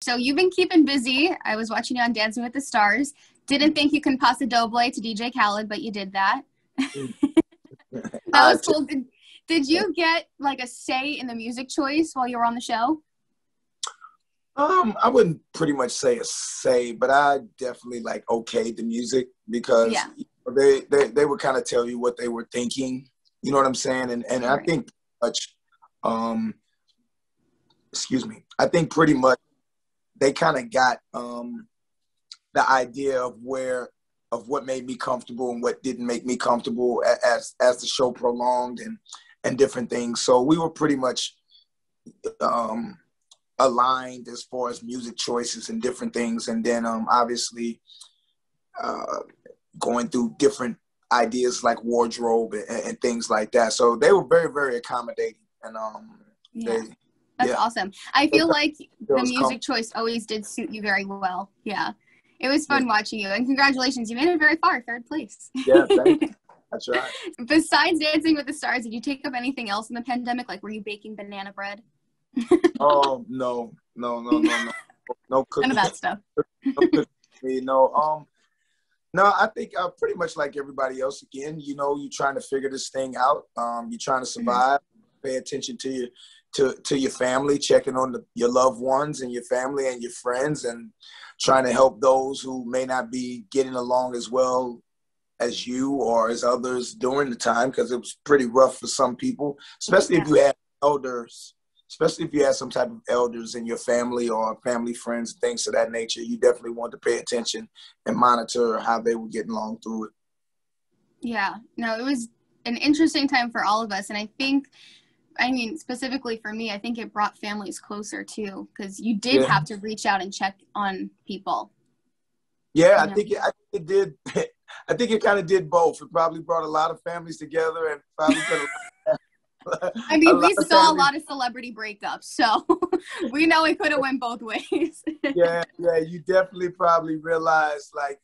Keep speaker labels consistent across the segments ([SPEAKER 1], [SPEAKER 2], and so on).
[SPEAKER 1] So you've been keeping busy. I was watching you on Dancing with the Stars. Didn't think you can pass a doble to DJ Khaled, but you did that. That was cool. Did you get like a say in the music choice while you were on the show?
[SPEAKER 2] I wouldn't pretty much say a say, but I definitely like okayed the music because they would kind of tell you what they were thinking. You know what I'm saying? And I think much, I think pretty much they kind of got the idea of what made me comfortable and what didn't make me comfortable as the show prolonged and different things. So we were pretty much aligned as far as music choices and different things. And then obviously going through different ideas like wardrobe and things like that. So they were very, very accommodating. And
[SPEAKER 1] that's awesome. I feel like the music choice always did suit you very well. Yeah. It was fun watching you, and congratulations, you made it very far, 3rd place.
[SPEAKER 2] Yeah, thank you. That's right.
[SPEAKER 1] Besides Dancing with the Stars, did you take up anything else in the pandemic? Like, were you baking banana bread?
[SPEAKER 2] Oh, no cooking.
[SPEAKER 1] None of that stuff.
[SPEAKER 2] No, I think pretty much like everybody else. Again, you're trying to figure this thing out. You're trying to survive. Pay attention to your family, checking on your loved ones and your family and your friends, and trying to help those who may not be getting along as well as you or as others during the time, because it was pretty rough for some people, especially if you had elders, especially if you had some type of elders in your family or family friends, things of that nature. You definitely want to pay attention and monitor how they were getting along through it.
[SPEAKER 1] Yeah, no, it was an interesting time for all of us. And I mean, specifically for me, I think it brought families closer too, because you did have to reach out and check on people.
[SPEAKER 2] Yeah, I think it did. I think it kind of did both. It probably brought a lot of families together, and probably
[SPEAKER 1] I mean, we saw a lot of celebrity breakups, so we know it could have went both ways.
[SPEAKER 2] yeah, you definitely probably realized, like,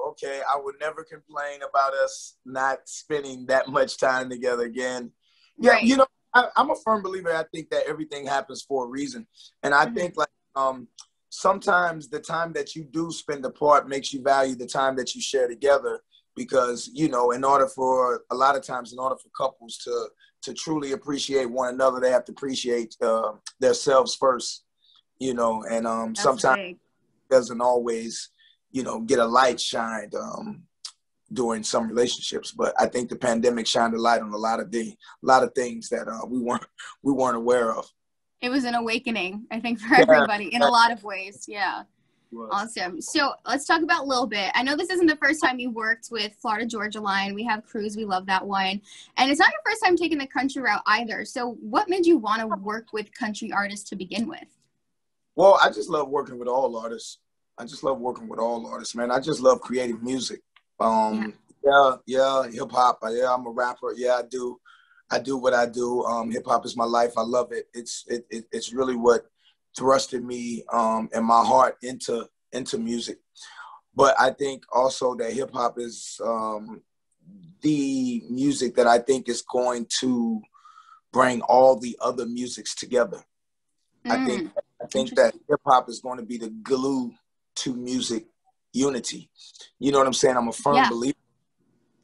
[SPEAKER 2] okay, I would never complain about us not spending that much time together again. Yeah,
[SPEAKER 1] right.
[SPEAKER 2] I'm a firm believer. I think that everything happens for a reason. And I think like sometimes the time that you do spend apart makes you value the time that you share together, because, in order for couples to truly appreciate one another, they have to appreciate themselves first, and sometimes it doesn't always, get a light shined during some relationships. But I think the pandemic shined a light on a lot of things that we weren't aware of.
[SPEAKER 1] It was an awakening, I think, for everybody in a lot of ways. Yeah. Awesome. So let's talk about Lil Bit. I know this isn't the first time you worked with Florida Georgia Line. We have Cruise. We love that one. And it's not your first time taking the country route either. So what made you want to work with country artists to begin with?
[SPEAKER 2] Well, I just love working with all artists. Man. I just love creating music. Hip hop. Yeah, I'm a rapper. Yeah, I do what I do. Hip hop is my life. I love it. It's really what thrusted me and my heart into music. But I think also that hip hop is the music that I think is going to bring all the other musics together. I think that hip hop is going to be the glue to music unity. You know what I'm saying? I'm a firm believer.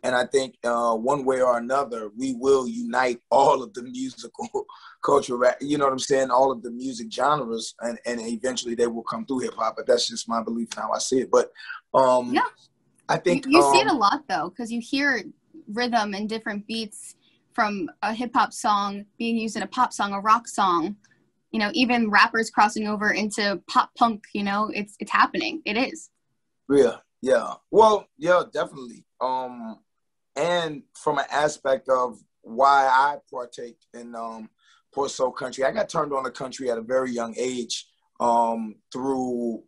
[SPEAKER 2] And I think one way or another, we will unite all of the musical culture, you know what I'm saying? All of the music genres, and eventually they will come through hip hop. But that's just my belief and how I see it. But I think
[SPEAKER 1] you see it a lot though, because you hear rhythm and different beats from a hip hop song being used in a pop song, a rock song. Even rappers crossing over into pop punk. It's happening. It is.
[SPEAKER 2] Yeah. Well, yeah, definitely. And from an aspect of why I partake in Poor Soul Country, I got turned on to country at a very young age through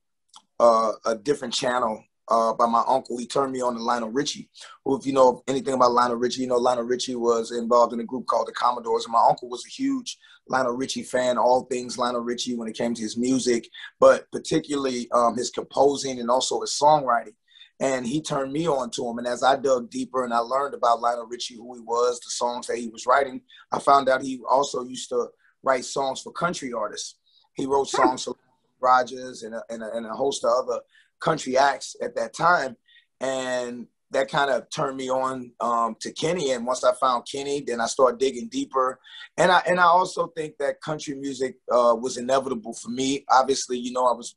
[SPEAKER 2] a different channel by my uncle. He turned me on to Lionel Richie, who, if you know anything about Lionel Richie, Lionel Richie was involved in a group called the Commodores, and my uncle was a huge Lionel Richie fan, all things Lionel Richie when it came to his music, but particularly his composing and also his songwriting. And he turned me on to him. And as I dug deeper and I learned about Lionel Richie, who he was, the songs that he was writing, I found out he also used to write songs for country artists. He wrote songs for Rogers and a host of other country acts at that time. And that kind of turned me on to Kenny. And once I found Kenny, then I started digging deeper. And I also think that country music was inevitable for me. Obviously, you know, I was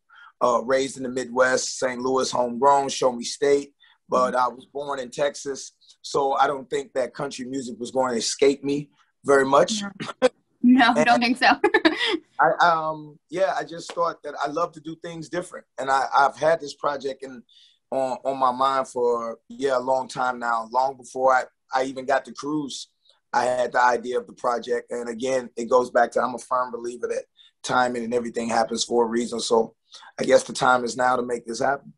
[SPEAKER 2] raised in the Midwest, St. Louis, homegrown, show me state, but I was born in Texas. So I don't think that country music was going to escape me very much.
[SPEAKER 1] No, I don't think so.
[SPEAKER 2] I just thought that I love to do things different. And I've had this project on my mind for a long time now. Long before I even got to Cruise, I had the idea of the project. And again, it goes back to I'm a firm believer that timing and everything happens for a reason. So I guess the time is now to make this happen.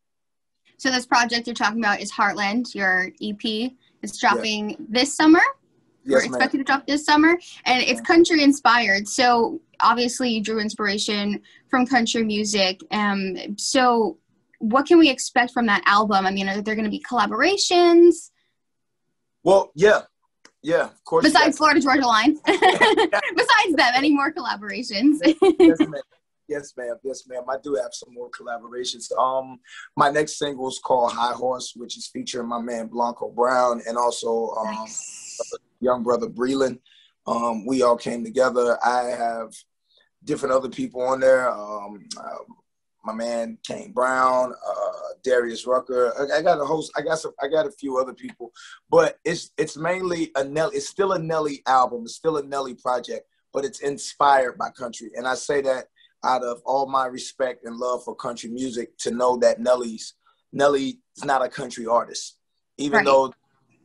[SPEAKER 1] So this project you're talking about is Heartland, your EP. It's dropping this summer.
[SPEAKER 2] Yes,
[SPEAKER 1] We're expected to drop this summer, and it's country inspired. So obviously you drew inspiration from country music. So what can we expect from that album? I mean, are there going to be collaborations?
[SPEAKER 2] Well, yeah, of course.
[SPEAKER 1] Besides Florida Georgia Line, besides them, any more collaborations?
[SPEAKER 2] Yes, ma'am. I do have some more collaborations. My next single is called High Horse, which is featuring my man Blanco Brown and also young brother Breland. We all came together. I have different other people on there. My man Kane Brown, Darius Rucker. I got a host. I got a few other people, but it's mainly it's still a Nelly album. It's still a Nelly project, but it's inspired by country. And I say that out of all my respect and love for country music, to know that Nelly's not a country artist, even though the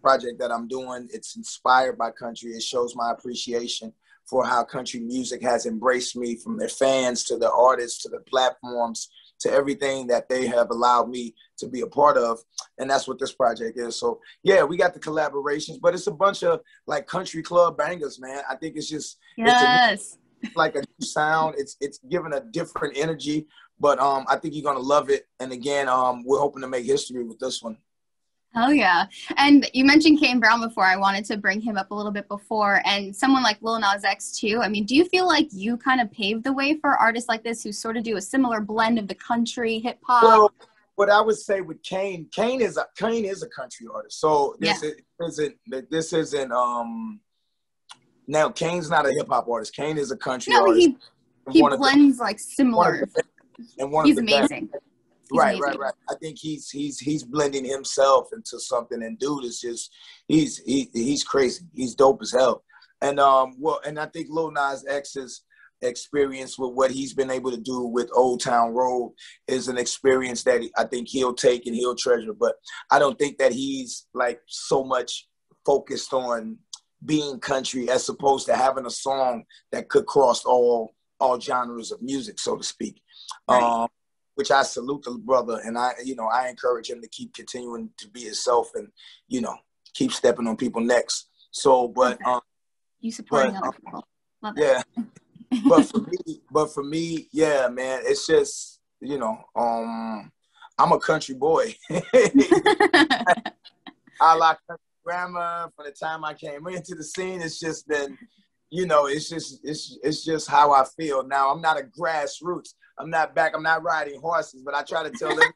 [SPEAKER 2] project that I'm doing, it's inspired by country. It shows my appreciation for how country music has embraced me, from their fans to the artists to the platforms to everything that they have allowed me to be a part of. And that's what this project is. So yeah, we got the collaborations, but it's a bunch of like country club bangers, man. I think it's just, it's like a new sound. It's giving a different energy, but I think you're going to love it. And again, we're hoping to make history with this one.
[SPEAKER 1] Oh yeah. And you mentioned Kane Brown before. I wanted to bring him up a little bit before, and someone like Lil Nas X too. I mean, do you feel like you kind of paved the way for artists like this who sort of do a similar blend of the country, hip hop?
[SPEAKER 2] Well, what I would say with Kane is a country artist. So this isn't now Kane's not a hip hop artist. Kane is a country artist.
[SPEAKER 1] He blends like similar. He's amazing.
[SPEAKER 2] Right. I think he's blending himself into something, and dude is just he's crazy. He's dope as hell. And and I think Lil Nas X's experience with what he's been able to do with Old Town Road is an experience that I think he'll take and he'll treasure. But I don't think that he's like so much focused on being country as opposed to having a song that could cross all genres of music, so to speak. Right. Which I salute the brother, and I encourage him to keep continuing to be himself and, keep stepping on people's necks. So, but
[SPEAKER 1] you supporting other people. Love
[SPEAKER 2] yeah. but for me, yeah, man, it's just, I'm a country boy. I like country grammar from the time I came into the scene. It's just been, it's just how I feel. Now, I'm not a grassroots. I'm not riding horses, but I try to tell them,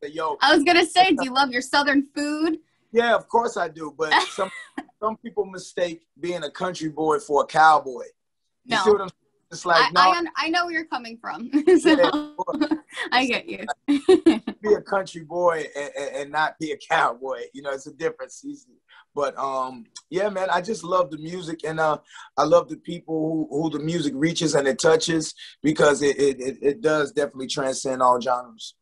[SPEAKER 2] yo.
[SPEAKER 1] I was going to say, do you love your Southern food?
[SPEAKER 2] Yeah, of course I do. But some people mistake being a country boy for a cowboy. You see what I'm saying? It's like,
[SPEAKER 1] I know where you're coming from. So, yeah, I get you.
[SPEAKER 2] Be a country boy and not be a cowboy. It's a difference. But yeah, man, I just love the music, and I love the people who the music reaches and it touches, because it does definitely transcend all genres.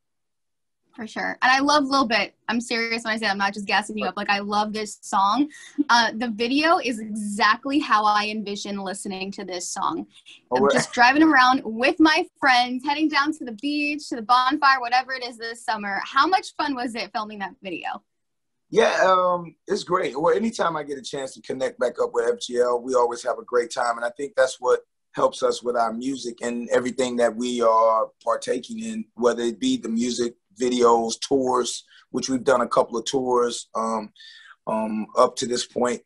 [SPEAKER 1] For sure. And I love Lil Bit. I'm serious when I say I'm not just gassing you up. Like, I love this song. The video is exactly how I envision listening to this song. I'm just driving around with my friends, heading down to the beach, to the bonfire, whatever it is this summer. How much fun was it filming that video?
[SPEAKER 2] Yeah, it's great. Well, anytime I get a chance to connect back up with FGL, we always have a great time. And I think that's what helps us with our music and everything that we are partaking in, whether it be the music, videos, tours, which we've done a couple of tours up to this point.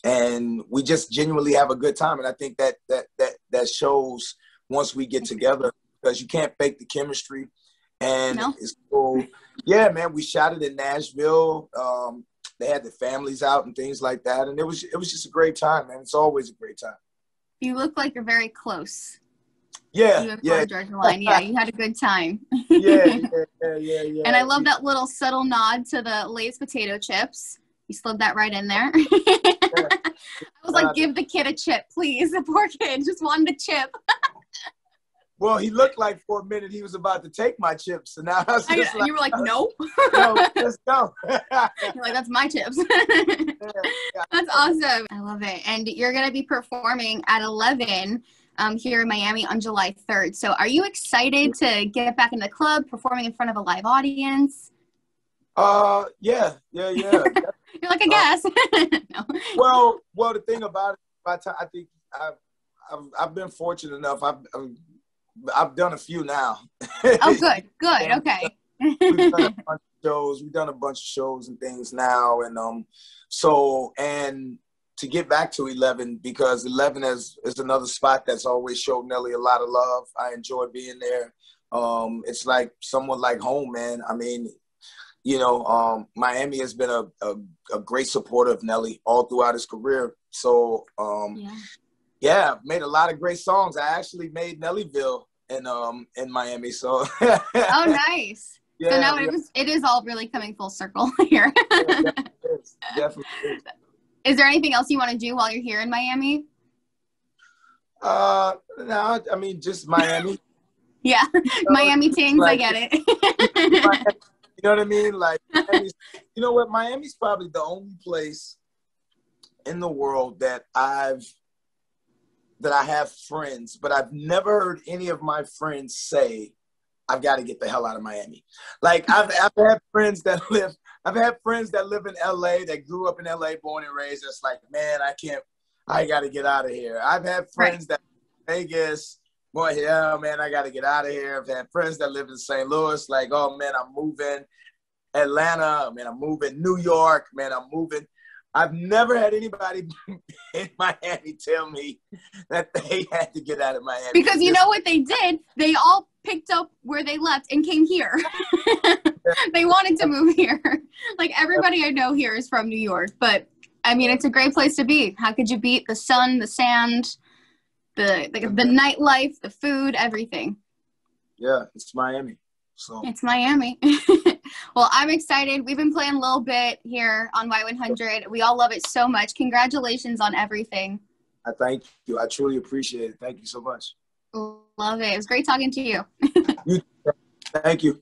[SPEAKER 2] And we just genuinely have a good time. And I think that shows once we get together. because you can't fake the chemistry. And
[SPEAKER 1] No.
[SPEAKER 2] it's cool. Yeah, man, we shot it in Nashville. They had the families out and things like that. And it was just a great time, man. It's always a great time.
[SPEAKER 1] You look like you're very close.
[SPEAKER 2] Yeah,
[SPEAKER 1] you and Florida Georgia Line. Yeah, you had a good time.
[SPEAKER 2] yeah.
[SPEAKER 1] And I love that little subtle nod to the Lay's potato chips. You slid that right in there. I was like, give the kid a chip, please. The poor kid just wanted a chip.
[SPEAKER 2] Well, he looked like for a minute he was about to take my chips. And I was just
[SPEAKER 1] you were like, no.
[SPEAKER 2] No, let's go.
[SPEAKER 1] You're like, that's my chips. That's awesome. I love it. And you're going to be performing at 11 here in Miami on July 3rd. So are you excited to get back in the club, performing in front of a live audience?
[SPEAKER 2] Yeah.
[SPEAKER 1] You're like, I guess. No.
[SPEAKER 2] Well, the thing about it, I think I've been fortunate enough. I've done a few now.
[SPEAKER 1] Oh, good. Okay.
[SPEAKER 2] We've done a bunch of shows. We've done a bunch of shows and things now, and and to get back to 11, because 11 is another spot that's always showed Nelly a lot of love. I enjoy being there. It's like somewhat like home, man. I mean, Miami has been a great supporter of Nelly all throughout his career. So, yeah, made a lot of great songs. I actually made Nellyville in Miami. So.
[SPEAKER 1] Oh, nice.
[SPEAKER 2] Yeah,
[SPEAKER 1] so now it is all really coming full circle here.
[SPEAKER 2] Yeah, definitely is.
[SPEAKER 1] Is there anything else you want to do while you're here in Miami?
[SPEAKER 2] No, I mean, just Miami.
[SPEAKER 1] Yeah, Miami Tings, like, I get it.
[SPEAKER 2] You know what I mean? Like, you know what? Miami's probably the only place in the world that I have friends, but I've never heard any of my friends say, I've got to get the hell out of Miami. Like, I've had friends that live in LA, that grew up in LA, born and raised. That's like, man, I got to get out of here. I've had friends that Vegas, boy, yeah, man, I got to get out of here. I've had friends that live in St. Louis, like, oh, man, I'm moving. Atlanta, man, I'm moving. New York, man, I'm moving. I've never had anybody in Miami tell me that they had to get out of Miami.
[SPEAKER 1] Because you know what they did? They all picked up where they left and came here. They wanted to move here. Like, everybody I know here is from New York. But, I mean, it's a great place to be. How could you beat the sun, the sand, the nightlife, the food, everything?
[SPEAKER 2] Yeah, it's Miami. So
[SPEAKER 1] it's Miami. Well, I'm excited. We've been playing Lil Bit here on Y100. We all love it so much. Congratulations on everything.
[SPEAKER 2] I thank you. I truly appreciate it. Thank you so much.
[SPEAKER 1] Love it. It was great talking to you.
[SPEAKER 2] Thank you.